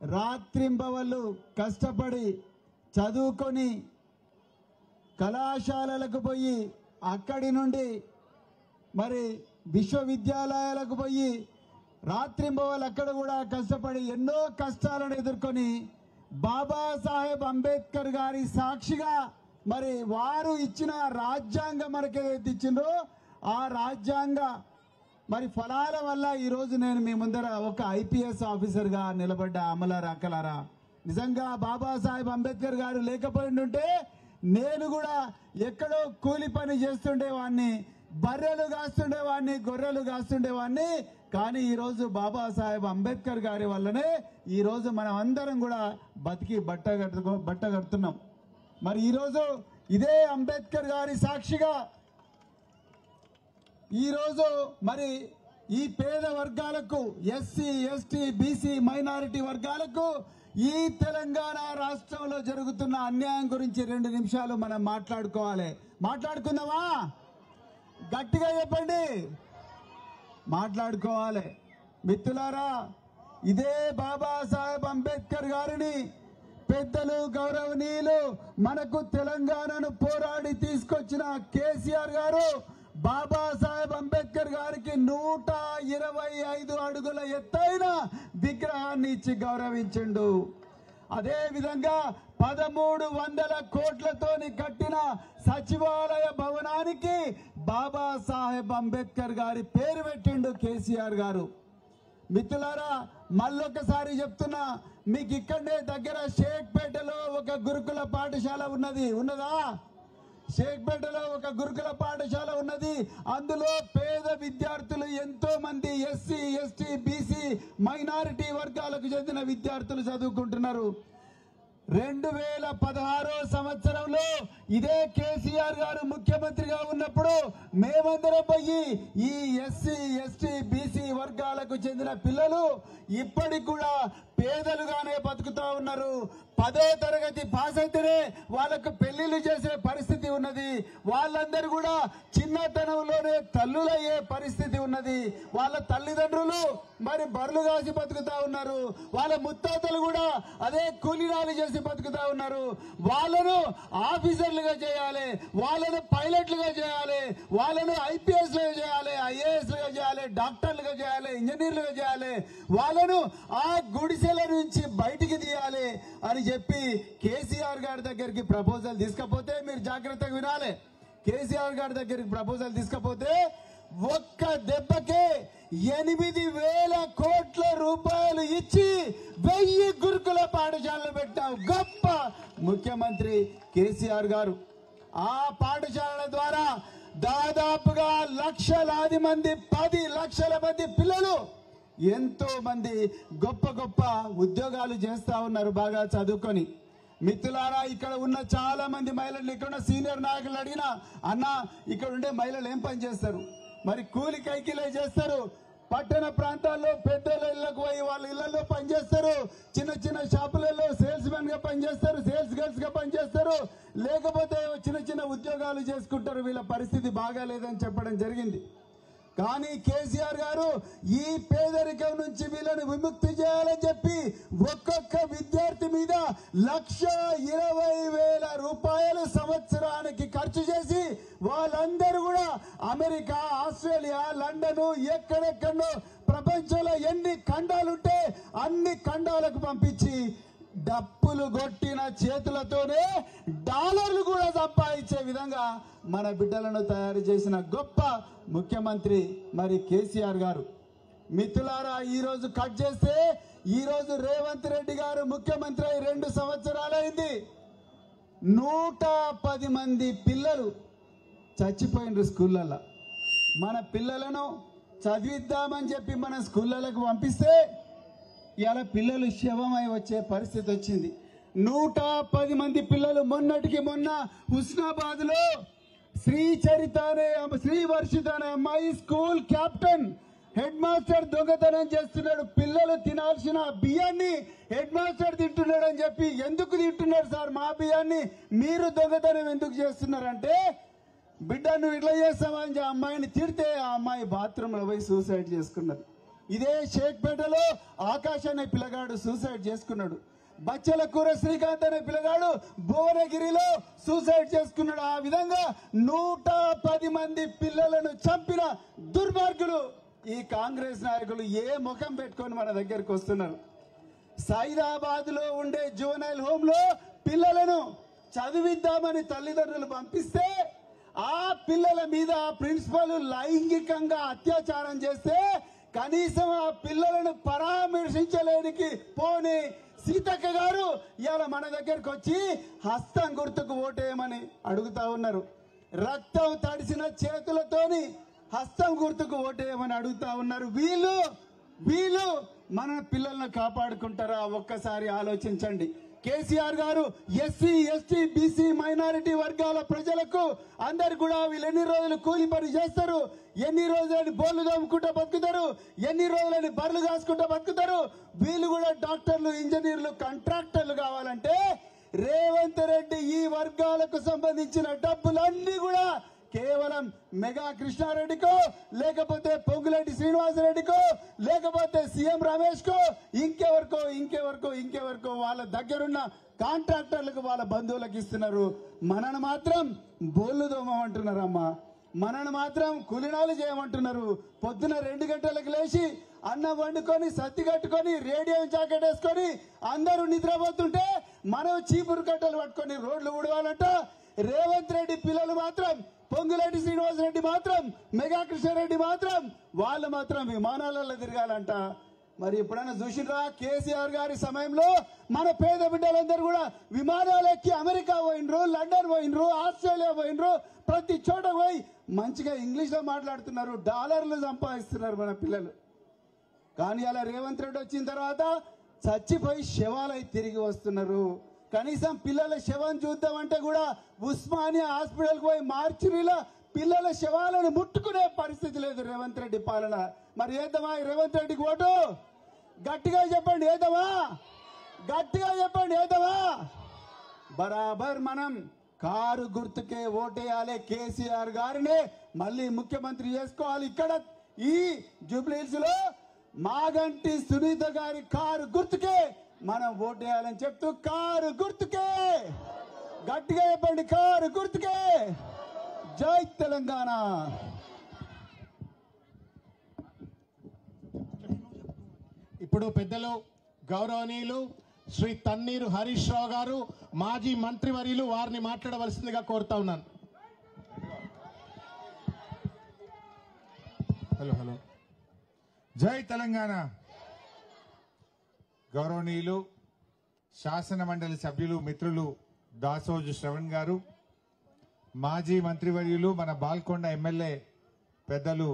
రాత్రింబవళ్ళు కష్టపడి చదువుకొని కళాశాలలకు పోయి అక్కడి నుండి మరి విశ్వవిద్యాలయాలకు పోయి రాత్రింబవళ్ళు అక్కడ కూడా కష్టపడి ఎన్నో కష్టాలను ఎదుర్కొని బాబాసాహెబ్ అంబేద్కర్ గారి సాక్షిగా మరి వారు ఇచ్చిన రాజ్యాంగం మనకి ఏదైతే ఇచ్చిందో ఆ రాజ్యాంగ మరి ఫలాల వల్ల ఈరోజు నేను మీ ముందర ఒక ఐపీఎస్ ఆఫీసర్గా నిలబడ్డ అమలారా అక్కలారా. నిజంగా బాబాసాహెబ్ అంబేద్కర్ గారు లేకపోయిండుంటే నేను కూడా ఎక్కడో కూలి పని చేస్తుండేవాడిని, బర్రెలు కాస్తుండేవాడిని, గొర్రెలు కాస్తుండేవాడిని. కానీ ఈరోజు బాబాసాహెబ్ అంబేద్కర్ గారి వల్లనే ఈరోజు మనం అందరం కూడా బతికి బట్ట కడుతున్నాం. మరి ఈరోజు ఇదే అంబేద్కర్ గారి సాక్షిగా ఈరోజు మరి ఈ పేద వర్గాలకు, ఎస్సీ ఎస్టీ బీసీ మైనారిటీ వర్గాలకు ఈ తెలంగాణ రాష్ట్రంలో జరుగుతున్న అన్యాయం గురించి 2 నిమిషాలు మనం మాట్లాడుకోవాలి. మాట్లాడుకుందామా? గట్టిగా చెప్పండి. మాట్లాడుకోవాలి. మిత్రులారా, ఇదే బాబాసాహెబ్ అంబేద్కర్ గారిని పెద్దలు గౌరవనీయులు మనకు తెలంగాణను పోరాడి తీసుకొచ్చిన కేసీఆర్ గారు బాబాసాహెబ్ అంబేద్కర్ గారికి 125 అడుగుల ఎత్తైన విగ్రహాన్ని ఇచ్చి గౌరవించిండు. అదే విధంగా 1300 కోట్లతోని కట్టిన సచివాలయ భవనానికి బాబాసాహెబ్ అంబేద్కర్ గారి పేరు పెట్టిండు కేసీఆర్ గారు. మిత్రులారా, మళ్ళొకసారి చెప్తున్నా, మీకు ఇక్కడనే దగ్గర షేక్పేటలో ఒక గురుకుల పాఠశాల ఉన్నదా? షేక్పేటలో ఒక గురుకుల పాఠశాల ఉన్నది. అందులో పేద విద్యార్థులు ఎంతో మంది ఎస్సీ ఎస్టీ బీసీ మైనారిటీ వర్గాలకు చెందిన విద్యార్థులు చదువుకుంటున్నారు. 2016 సంవత్సరంలో ఇదే కేసీఆర్ గారు ముఖ్యమంత్రిగా ఉన్నప్పుడు మేమందరం పోయి ఈ ఎస్సీ ఎస్టీ బీసీ వర్గాలకు చెందిన పిల్లలు ఇప్పటికి కూడా పేదలుగానే బతుకుతా ఉన్నారు. 10వ తరగతి పాస్ అయితేనే వాళ్ళకు పెళ్లిళ్ళు చేసే పరిస్థితి ఉన్నది. వాళ్ళందరూ కూడా చిన్నతనంలోనే తల్లులయ్యే పరిస్థితి ఉన్నది. వాళ్ళ తల్లిదండ్రులు మరి బర్రెలు కాసి బతుకుతా ఉన్నారు. వాళ్ళ ముత్తాతలు కూడా అదే కూలీనాలు చేసి బతుకుతా ఉన్నారు. వాళ్ళను ఆఫీసర్లుగా చేయాలి, వాళ్ళను పైలట్లుగా చేయాలి, వాళ్ళను ఐపీఎస్లుగా చేయాలి, ఐఏఎస్లుగా చేయాలి, డాక్టర్లుగా చేయాలి, ఇంజనీర్లుగా చేయాలి, వాళ్ళను ఆ గుడిసెల నుంచి బయటికి తీయాలి అని చెప్పి కేసీఆర్ గారి దగ్గరికి ప్రపోజల్ తీసుకపోతే, మీరు జాగ్రత్తగా వినాలి, కేసీఆర్ గారి దగ్గరికి ప్రపోజల్ తీసుకపోతే ఒక్క దెబ్బకే 8,000 కోట్ల రూపాయలు ఇచ్చి 1000 గురుకుల పాఠశాలలు పెట్టాం గొప్ప ముఖ్యమంత్రి కేసీఆర్ గారు. ఆ పాఠశాలల ద్వారా దాదాపుగా లక్షలాది మంది, 10 లక్షల మంది పిల్లలు ఎంతో మంది గొప్ప గొప్ప ఉద్యోగాలు చేస్తా ఉన్నారు బాగా చదువుకొని. మిత్రులారా, ఇక్కడ ఉన్న చాలా మంది మహిళలు, ఇక్కడ ఉన్న సీనియర్ నాయకులు అడిగినా, అన్న ఇక్కడ ఉండే మహిళలు ఏం పని చేస్తారు? మరి కూలి కైకిలే చేస్తారు. పట్టణ ప్రాంతాల్లో పెద్దల ఇళ్లకు పోయి వాళ్ళ ఇళ్లలో పనిచేస్తారు. చిన్న చిన్న షాపులలో సేల్స్ మెన్ గా పనిచేస్తారు, సేల్స్ గర్ల్స్ గా పనిచేస్తారు, లేకపోతే చిన్న చిన్న ఉద్యోగాలు చేసుకుంటారు. వీళ్ళ పరిస్థితి బాగాలేదని చెప్పడం జరిగింది. కానీ కేసీఆర్ గారు ఈ పేదరికం నుంచి వీళ్ళని విముక్తి చేయాలని చెప్పి ఒక్కొక్క విద్యార్థి మీద 1,20,000 రూపాయలు సంవత్సరానికి ఖర్చు చేసి వాళ్ళందరూ కూడా అమెరికా, ఆస్ట్రేలియా, లండన్, ఎక్కడెక్కడో ప్రపంచంలో ఎన్ని ఖండాలుంటే అన్ని ఖండాలకు పంపించి డప్పులు కొట్టిన చేతులతోనే డాలర్లు కూడా సంపాదించే విధంగా మన బిడ్డలను తయారు చేసిన గొప్ప ముఖ్యమంత్రి మరి కేసీఆర్ గారు. మిత్రులారా, ఈరోజు కట్ చేస్తే ఈరోజు రేవంత్ రెడ్డి గారు ముఖ్యమంత్రి అయి 2 సంవత్సరాలైంది. 110 మంది పిల్లలు చచ్చిపోయినరు స్కూళ్ళల్లో. మన పిల్లలను చదివిద్దామని చెప్పి మన స్కూళ్ళకు పంపిస్తే ఇవాళ పిల్లలు శవమై వచ్చే పరిస్థితి వచ్చింది. 110 మంది పిల్లలు మొన్నటికి మొన్న హుస్నాబాద్ లో శ్రీ వర్షిత అనే అమ్మాయి స్కూల్ కెప్టెన్, హెడ్ మాస్టర్ దొంగతనం చేస్తున్నాడు. పిల్లలు తినాల్సిన బియ్యాన్ని హెడ్ మాస్టర్ తింటున్నాడు అని చెప్పి, ఎందుకు తింటున్నారు సార్ మా బియ్యాన్ని, మీరు దొంగతనం ఎందుకు చేస్తున్నారంటే, బిడ్డ నువ్వు ఇట్లా చేస్తావని అమ్మాయిని తిడితే ఆ అమ్మాయి బాత్రూంలో పోయి సూసైడ్ చేసుకున్నది. ఇదే షేక్పేటలో ఆకాష్ అనే పిల్లగాడు సూసైడ్ చేసుకున్నాడు. బచ్చలకూర శ్రీకాంత్ అనే పిల్లగాడు భువనగిరిలో సూసైడ్ చేసుకున్నాడు. ఆ విధంగా 110 మంది పిల్లలను చంపిన దుర్మార్గులు ఈ కాంగ్రెస్ నాయకులు ఏ ముఖం పెట్టుకొని మన దగ్గరికి వస్తున్నారు. సైదాబాద్ లో ఉండే జువెనైల్ హోమ్ లో పిల్లలను చదివిద్దామని తల్లిదండ్రులు పంపిస్తే ఆ పిల్లల మీద ప్రిన్సిపల్ లైంగికంగా అత్యాచారం చేస్తే కనీసం ఆ పిల్లలను పరామర్శించలేనికి పోని సీతక్క గారు ఇవాళ మన దగ్గరకు వచ్చి హస్తం గుర్తుకు ఓటేయమని అడుగుతా ఉన్నారు. రక్తం తడిసిన చేతులతోని హస్తం గుర్తుకు ఓటేయమని అడుగుతా ఉన్నారు. వీళ్ళు మన పిల్లలను కాపాడుకుంటారా? ఒక్కసారి ఆలోచించండి. కేసీఆర్ గారు ఎస్సీ ఎస్టీ బీసీ మైనారిటీ వర్గాల ప్రజలకు అందరు కూడా వీళ్ళు ఎన్ని రోజులు కూలి పని చేస్తారు, ఎన్ని రోజులని బోర్లు దోముకుంటూ బతుకుతారు, ఎన్ని రోజులని బర్రెలు కాసుకుంటూ బతుకుతారు. వీళ్ళు కూడా డాక్టర్లు, ఇంజనీర్లు, కాంట్రాక్టర్లు కావాలంటే రేవంత్ రెడ్డి ఈ వర్గాలకు సంబంధించిన డబ్బులన్నీ కూడా కేవలం మెగా కృష్ణారెడ్డికో లేకపోతే పొంగులేటి శ్రీనివాసరెడ్డికో లేకపోతే సీఎం రమేష్ కో ఇంకెవరికో వాళ్ళ దగ్గరున్న కాంట్రాక్టర్లకు వాళ్ళ బంధువులకు ఇస్తున్నారు. మనను మాత్రం బోళ్ళు దోమమంటున్నారమ్మా, మనను మాత్రం కూలినాలు చేయమంటున్నారు. పొద్దున 2 గంటలకు లేచి అన్నం వండుకొని సత్తి కట్టుకొని రేడియో జాకెట్ వేసుకొని అందరూ నిద్రపోతుంటే మనం చీపురు కట్టలు పట్టుకొని రోడ్లు ఊడవాలంట. రేవంత్ రెడ్డి పిల్లలు మాత్రం, పొంగులేటి శ్రీనివాసరెడ్డి మాత్రం, మెగా కృష్ణారెడ్డి మాత్రం వాళ్ళు మాత్రం విమానాలలో తిరగాలంట. మరి ఎప్పుడైనా చూసిరా? కేసీఆర్ గారి సమయంలో మన పేద బిడ్డలందరూ కూడా విమానాలు ఎక్కి అమెరికా పోయినరు, లండన్ పోయినరు, ఆస్ట్రేలియా పోయినరు, ప్రతి చోట పోయి మంచిగా ఇంగ్లీష్ లో మాట్లాడుతున్నారు, డాలర్లు సంపాదిస్తున్నారు మన పిల్లలు. కానీ అలా రేవంత్ రెడ్డి వచ్చిన తర్వాత చచ్చిపోయి శవాలై తిరిగి వస్తున్నారు. కనీసం పిల్లల శవం చూద్దామంటే కూడా ఉస్మానియా హాస్పిటల్కి పోయి మార్చురీలో పిల్లల శవాలను ముట్టుకునే పరిస్థితి లేదు రేవంత్ రెడ్డి పాలన. మరి ఏద్దామా రేవంత్ రెడ్డికి ఓటు? గట్టిగా చెప్పండి ఏద్దామా? గట్టిగా చెప్పండి ఏద్దామా? బరాబర్ మనం కారు గుర్తుకే ఓటేయాలి. కేసీఆర్ గారిని మళ్ళీ ముఖ్యమంత్రి చేసుకోవాలి. ఇక్కడ ఈ జూబ్లీహిల్స్ లో మాగంటి సునీత గారి కారు గుర్తుకే మనం ఓటేయాలని చెప్తూ కారు గుర్తుకే గట్టిగా చెప్పండి, కారు గుర్తుకే. జై తెలంగాణ. ఇప్పుడు పెద్దలు గౌరవనీయులు శ్రీ తన్నీరు హరీష్ రావు గారు, మాజీ మంత్రివర్యులు, వారిని మాట్లాడవలసిందిగా కోరుతా ఉన్నాను. హలో. జై తెలంగాణ. గౌరవనీయులు శాసన మండలి సభ్యులు మిత్రులు దాసోజు శ్రవణ్ గారు, మాజీ మంత్రివర్యులు మన బాల్కొండ ఎమ్మెల్యే పెద్దలు